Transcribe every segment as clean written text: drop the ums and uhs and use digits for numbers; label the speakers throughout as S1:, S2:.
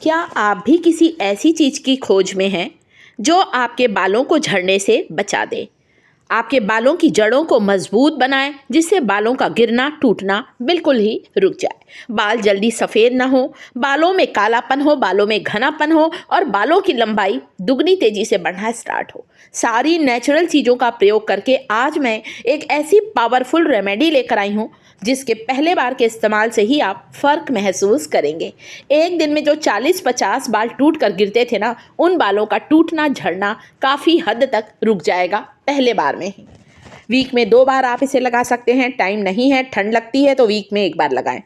S1: क्या आप भी किसी ऐसी चीज़ की खोज में हैं जो आपके बालों को झड़ने से बचा दे, आपके बालों की जड़ों को मजबूत बनाए, जिससे बालों का गिरना टूटना बिल्कुल ही रुक जाए, बाल जल्दी सफ़ेद ना हो, बालों में कालापन हो, बालों में घनापन हो और बालों की लंबाई दुगनी तेजी से बढ़ना स्टार्ट हो। सारी नेचुरल चीज़ों का प्रयोग करके आज मैं एक ऐसी पावरफुल रेमेडी लेकर आई हूँ जिसके पहले बार के इस्तेमाल से ही आप फ़र्क महसूस करेंगे। एक दिन में जो 40-50 बाल टूट कर गिरते थे ना, उन बालों का टूटना झड़ना काफ़ी हद तक रुक जाएगा पहले बार में ही। वीक में 2 बार आप इसे लगा सकते हैं। टाइम नहीं है, ठंड लगती है तो वीक में 1 बार लगाएं।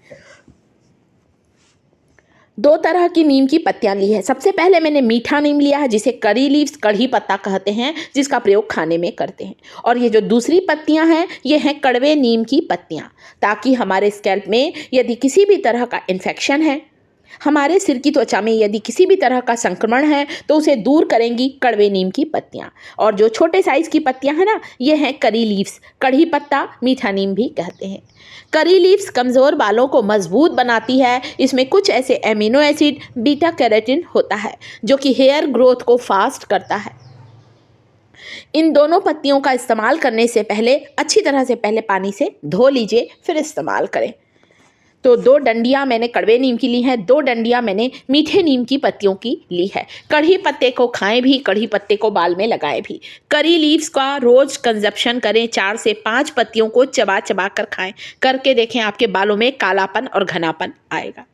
S1: 2 तरह की नीम की पत्तियां ली है। सबसे पहले मैंने मीठा नीम लिया है, जिसे करी लीव्स, कढ़ी पत्ता कहते हैं, जिसका प्रयोग खाने में करते हैं। और ये जो दूसरी पत्तियां हैं, ये हैं कड़वे नीम की पत्तियां, ताकि हमारे स्कैल्प में यदि किसी भी तरह का इन्फेक्शन है, हमारे सिर की त्वचा में यदि किसी भी तरह का संक्रमण है, तो उसे दूर करेंगी कड़वे नीम की पत्तियां। और जो छोटे साइज की पत्तियां हैं ना, ये हैं करी लीव्स, कढ़ी पत्ता, मीठा नीम भी कहते हैं। करी लीव्स कमज़ोर बालों को मजबूत बनाती है। इसमें कुछ ऐसे एमिनो एसिड, बीटा कैरोटीन होता है जो कि हेयर ग्रोथ को फास्ट करता है। इन दोनों पत्तियों का इस्तेमाल करने से पहले अच्छी तरह से पहले पानी से धो लीजिए, फिर इस्तेमाल करें। तो 2 डंडियाँ मैंने कड़वे नीम की ली हैं, 2 डंडियाँ मैंने मीठे नीम की पत्तियों की ली है। कढ़ी पत्ते को खाएं भी, कढ़ी पत्ते को बाल में लगाएं भी। करी लीव्स का रोज़ कंजप्शन करें, 4 से 5 पत्तियों को चबा चबा कर खाएं। करके देखें, आपके बालों में कालापन और घनापन आएगा।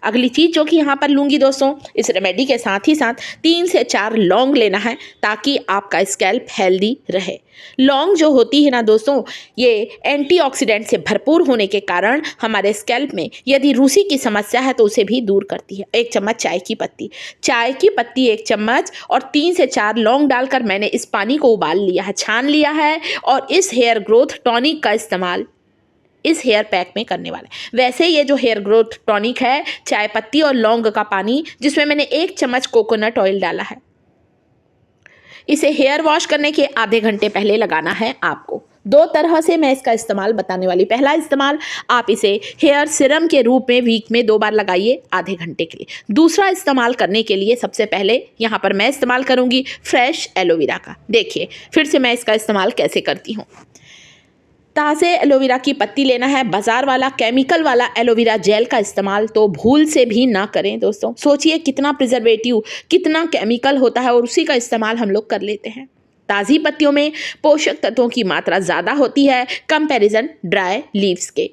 S1: अगली चीज़ जो कि यहाँ पर लूँगी दोस्तों, इस रेमेडी के साथ ही साथ 3 से 4 लौंग लेना है, ताकि आपका स्कैल्प हेल्दी रहे। लौंग जो होती है ना दोस्तों, ये एंटीऑक्सीडेंट से भरपूर होने के कारण हमारे स्कैल्प में यदि रूसी की समस्या है तो उसे भी दूर करती है। 1 चम्मच चाय की पत्ती 1 चम्मच और 3 से 4 लौंग डालकर मैंने इस पानी को उबाल लिया है, छान लिया है। और इस हेयर ग्रोथ टॉनिक का इस्तेमाल इस हेयर पैक में करने वाला है। वैसे ये जो हेयर ग्रोथ टॉनिक है, चाय पत्ती और लौंग का पानी, जिसमें मैंने 1 चम्मच कोकोनट ऑयल डाला है, इसे हेयर वॉश करने के आधे घंटे पहले लगाना है आपको। 2 तरह से मैं इसका इस्तेमाल बताने वाली। पहला इस्तेमाल, आप इसे हेयर सीरम के रूप में वीक में 2 बार लगाइए आधे घंटे के लिए। दूसरा इस्तेमाल करने के लिए सबसे पहले यहाँ पर मैं इस्तेमाल करूँगी फ्रेश एलोवेरा का। देखिए फिर से मैं इसका इस्तेमाल कैसे करती हूँ। ताज़े एलोवेरा की पत्ती लेना है। बाजार वाला केमिकल वाला एलोवेरा जेल का इस्तेमाल तो भूल से भी ना करें दोस्तों। सोचिए कितना प्रिजर्वेटिव, कितना केमिकल होता है, और उसी का इस्तेमाल हम लोग कर लेते हैं। ताज़ी पत्तियों में पोषक तत्वों की मात्रा ज़्यादा होती है कंपैरिजन ड्राई लीव्स के।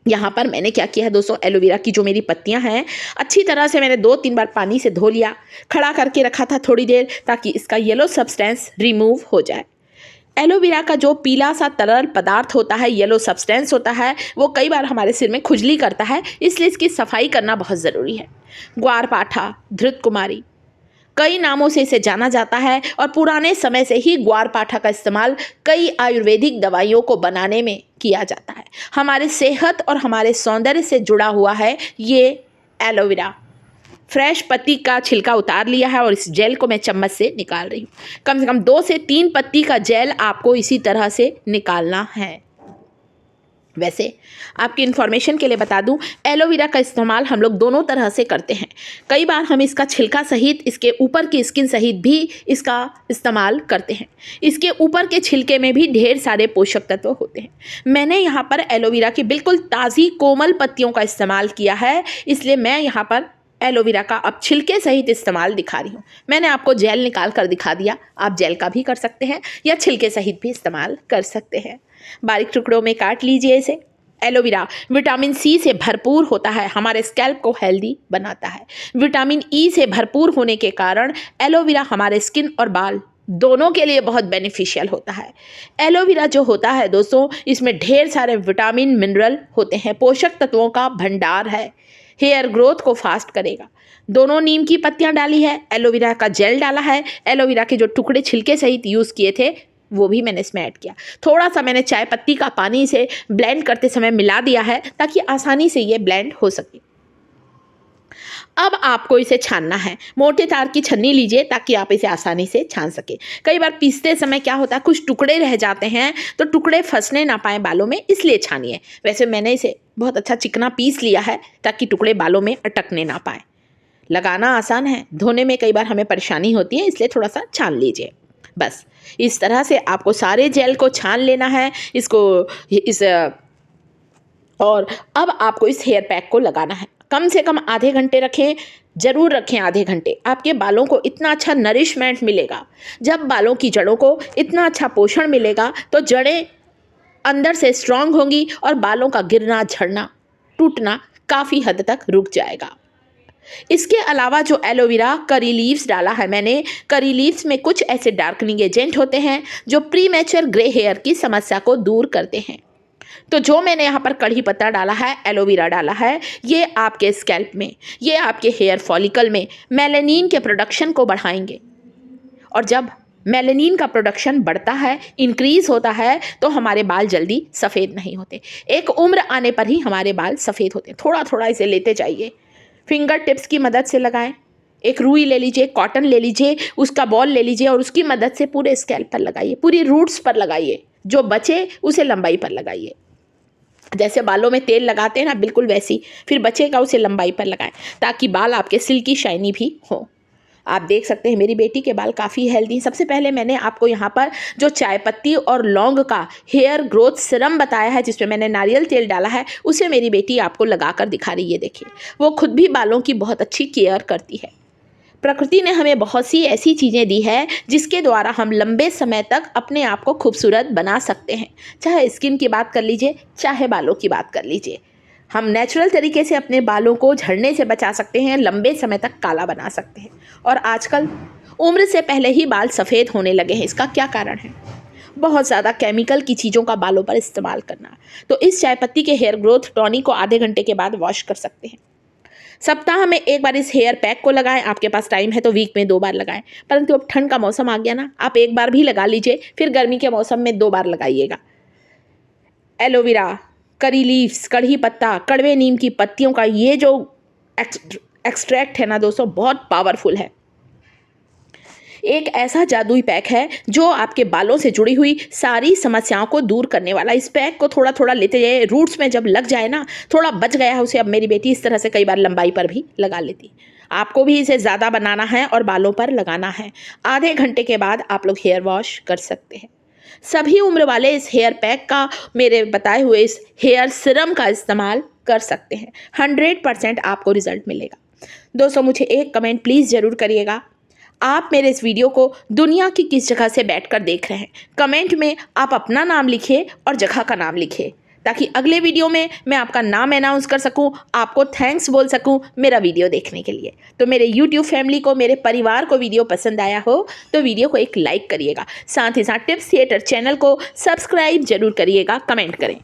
S1: यहाँ पर मैंने क्या किया है दोस्तों, एलोवेरा की जो मेरी पत्तियाँ हैं, अच्छी तरह से मैंने 2-3 बार पानी से धो लिया, खड़ा करके रखा था थोड़ी देर, ताकि इसका येलो सब्सटेंस रिमूव हो जाए। एलोवेरा का जो पीला सा तरल पदार्थ होता है, येलो सब्सटेंस होता है, वो कई बार हमारे सिर में खुजली करता है, इसलिए इसकी सफाई करना बहुत ज़रूरी है। ग्वारपाठा, धृत कुमारी, कई नामों से इसे जाना जाता है, और पुराने समय से ही ग्वारपाठा का इस्तेमाल कई आयुर्वेदिक दवाइयों को बनाने में किया जाता है। हमारे सेहत और हमारे सौंदर्य से जुड़ा हुआ है ये एलोवेरा। फ्रेश पत्ती का छिलका उतार लिया है और इस जेल को मैं चम्मच से निकाल रही हूँ। कम से कम 2 से 3 पत्ती का जेल आपको इसी तरह से निकालना है। वैसे आपकी इन्फॉर्मेशन के लिए बता दूं, एलोवेरा का इस्तेमाल हम लोग दोनों तरह से करते हैं। कई बार हम इसका छिलका सहित, इसके ऊपर की स्किन सहित भी इसका इस्तेमाल करते हैं। इसके ऊपर के छिलके में भी ढेर सारे पोषक तत्व होते हैं। मैंने यहाँ पर एलोवेरा की बिल्कुल ताज़ी कोमल पत्तियों का इस्तेमाल किया है, इसलिए मैं यहाँ पर एलोवेरा का अब छिलके सहित इस्तेमाल दिखा रही हूँ। मैंने आपको जेल निकाल कर दिखा दिया, आप जेल का भी कर सकते हैं या छिलके सहित भी इस्तेमाल कर सकते हैं। बारीक टुकड़ों में काट लीजिए इसे। एलोवेरा विटामिन सी से भरपूर होता है, हमारे स्कैल्प को हेल्दी बनाता है। विटामिन ई से भरपूर होने के कारण एलोवेरा हमारे स्किन और बाल दोनों के लिए बहुत बेनिफिशियल होता है। एलोवेरा जो होता है दोस्तों, इसमें ढेर सारे विटामिन, मिनरल होते हैं, पोषक तत्वों का भंडार है। हेयर ग्रोथ को फास्ट करेगा। दोनों नीम की पत्तियां डाली है, एलोवेरा का जेल डाला है, एलोवेरा के जो टुकड़े छिलके सहित यूज़ किए थे वो भी मैंने इसमें ऐड किया। थोड़ा सा मैंने चाय पत्ती का पानी से ब्लेंड करते समय मिला दिया है, ताकि आसानी से ये ब्लेंड हो सके। अब आपको इसे छानना है। मोटे तार की छन्नी लीजिए, ताकि आप इसे आसानी से छान सके। कई बार पीसते समय क्या होता है, कुछ टुकड़े रह जाते हैं, तो टुकड़े फंसने ना पाए बालों में, इसलिए छानिए। वैसे मैंने इसे बहुत अच्छा चिकना पीस लिया है, ताकि टुकड़े बालों में अटकने ना पाए। लगाना आसान है, धोने में कई बार हमें परेशानी होती है, इसलिए थोड़ा सा छान लीजिए। बस इस तरह से आपको सारे जेल को छान लेना है और अब आपको इस हेयर पैक को लगाना है। कम से कम आधे घंटे रखें, ज़रूर रखें आधे घंटे। आपके बालों को इतना अच्छा नरिशमेंट मिलेगा। जब बालों की जड़ों को इतना अच्छा पोषण मिलेगा तो जड़ें अंदर से स्ट्रांग होंगी और बालों का गिरना, झड़ना, टूटना काफ़ी हद तक रुक जाएगा। इसके अलावा जो एलोवेरा करी लीव्स डाला है मैंने, करी लीव्स में कुछ ऐसे डार्कनिंग एजेंट होते हैं जो प्रीमेच्योर ग्रे हेयर की समस्या को दूर करते हैं। तो जो मैंने यहाँ पर कड़ी पत्ता डाला है, एलोवेरा डाला है, ये आपके स्कैल्प में, ये आपके हेयर फॉलिकल में मेलानिन के प्रोडक्शन को बढ़ाएंगे। और जब मेलानिन का प्रोडक्शन बढ़ता है, इंक्रीज़ होता है, तो हमारे बाल जल्दी सफ़ेद नहीं होते। एक उम्र आने पर ही हमारे बाल सफ़ेद होते हैं। थोड़ा थोड़ा इसे लेते जाइए, फिंगर टिप्स की मदद से लगाएं। एक रुई ले लीजिए, कॉटन ले लीजिए, उसका बॉल ले लीजिए और उसकी मदद से पूरे स्कैल्प पर लगाइए, पूरी रूट्स पर लगाइए। जो बचे उसे लंबाई पर लगाइए। जैसे बालों में तेल लगाते हैं ना, बिल्कुल वैसी। फिर बचेगा उसे लंबाई पर लगाएं ताकि बाल आपके सिल्की शाइनी भी हो। आप देख सकते हैं मेरी बेटी के बाल काफ़ी हेल्दी हैं। सबसे पहले मैंने आपको यहाँ पर जो चाय पत्ती और लौंग का हेयर ग्रोथ सिरम बताया है, जिसमें मैंने नारियल तेल डाला है, उसे मेरी बेटी आपको लगा कर दिखा रही है। देखिए, वो खुद भी बालों की बहुत अच्छी केयर करती है। प्रकृति ने हमें बहुत सी ऐसी चीज़ें दी है जिसके द्वारा हम लंबे समय तक अपने आप को खूबसूरत बना सकते हैं। चाहे स्किन की बात कर लीजिए, चाहे बालों की बात कर लीजिए। हम नेचुरल तरीके से अपने बालों को झड़ने से बचा सकते हैं, लंबे समय तक काला बना सकते हैं। और आजकल उम्र से पहले ही बाल सफ़ेद होने लगे हैं। इसका क्या कारण है? बहुत ज़्यादा केमिकल की चीज़ों का बालों पर इस्तेमाल करना। तो इस चाय पत्ती के हेयर ग्रोथ टॉनिक को आधे घंटे के बाद वॉश कर सकते हैं। सप्ताह में एक बार इस हेयर पैक को लगाएं। आपके पास टाइम है तो वीक में 2 बार लगाएं। परंतु अब ठंड का मौसम आ गया ना, आप एक बार भी लगा लीजिए, फिर गर्मी के मौसम में 2 बार लगाइएगा। एलोवेरा, करी लीव्स, कड़ी पत्ता, कड़वे नीम की पत्तियों का ये जो एक्सट्रैक्ट है ना दोस्तों, बहुत पावरफुल है। एक ऐसा जादुई पैक है जो आपके बालों से जुड़ी हुई सारी समस्याओं को दूर करने वाला। इस पैक को थोड़ा थोड़ा लेते जाइए, रूट्स में जब लग जाए ना, थोड़ा बच गया है उसे अब मेरी बेटी इस तरह से कई बार लंबाई पर भी लगा लेती। आपको भी इसे ज़्यादा बनाना है और बालों पर लगाना है। आधे घंटे के बाद आप लोग हेयर वॉश कर सकते हैं। सभी उम्र वाले इस हेयर पैक का, मेरे बताए हुए इस हेयर सिरम का इस्तेमाल कर सकते हैं। 100% आपको रिजल्ट मिलेगा। दोस्तों, मुझे एक कमेंट प्लीज़ ज़रूर करिएगा, आप मेरे इस वीडियो को दुनिया की किस जगह से बैठकर देख रहे हैं। कमेंट में आप अपना नाम लिखिए और जगह का नाम लिखिए, ताकि अगले वीडियो में मैं आपका नाम अनाउंस कर सकूं, आपको थैंक्स बोल सकूं मेरा वीडियो देखने के लिए। तो मेरे YouTube फैमिली को, मेरे परिवार को वीडियो पसंद आया हो तो वीडियो को एक लाइक करिएगा। साथ ही साथ टिप्स थिएटर चैनल को सब्सक्राइब जरूर करिएगा, कमेंट करें।